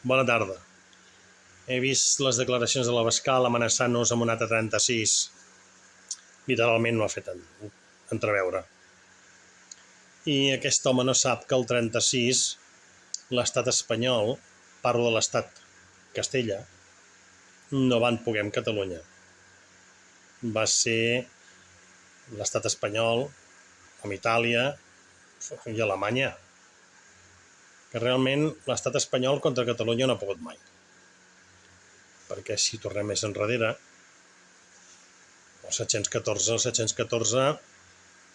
Bona tarda. He vist les declaracions de l'Abascal amenaçant-nos amb un AT-36. Literalment ho ha fet entreveure. I aquest home no sap que el 36, l'estat espanyol, parlo de l'estat Castella, no van poder amb Catalunya. Va ser l'estat espanyol amb Itàlia i Alemanya. Que realment l'estat espanyol contra Catalunya no ha pogut mai. Perquè si tornem més enrere, el 714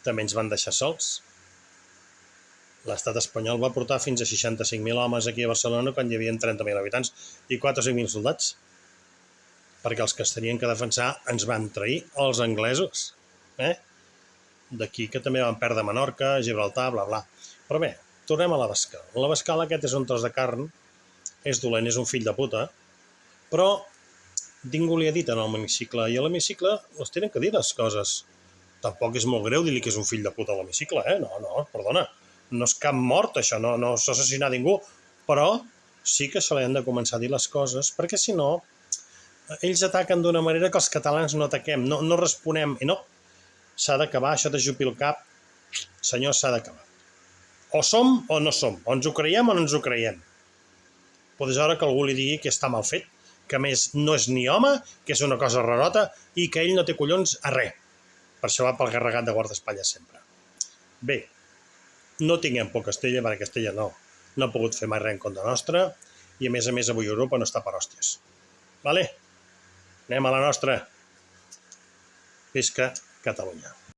també ens van deixar sols. L'estat espanyol va portar fins a 65.000 homes aquí a Barcelona quan hi havia 30.000 habitants i 4 o 5.000 soldats. Perquè els que es tenien que defensar ens van trair els anglesos. D'aquí que també van perdre Menorca, Gibraltar, bla bla. Però bé, tornem a l'Abascal. L'Abascal aquest és un tros de carn, és dolent, és un fill de puta, però ningú li ha dit en l'hemicicle, i a l'hemicicle els tenen que dir les coses. Tampoc és molt greu dir-li que és un fill de puta a l'hemicicle, No, perdona. No és cap mort, això, no s'ha assassinat ningú, però sí que se li han de començar a dir les coses, perquè si no, ells ataquen d'una manera que els catalans no ataquem, no responem, i no, s'ha d'acabar, això de jupir el cap, senyor, s'ha d'acabar. O som o no som, o ens ho creiem o no ens ho creiem. Però és hora que algú li digui que està mal fet, que a més no és ni home, que és una cosa rarota i que ell no té collons a res. Per això va pel garregat de guardaespatlles sempre. Bé, no tinguem por a Castella, perquè Castella no ha pogut fer mai res en contra nostra i a més avui Europa no està per hòsties. Vale? Anem a la nostra. Visca Catalunya.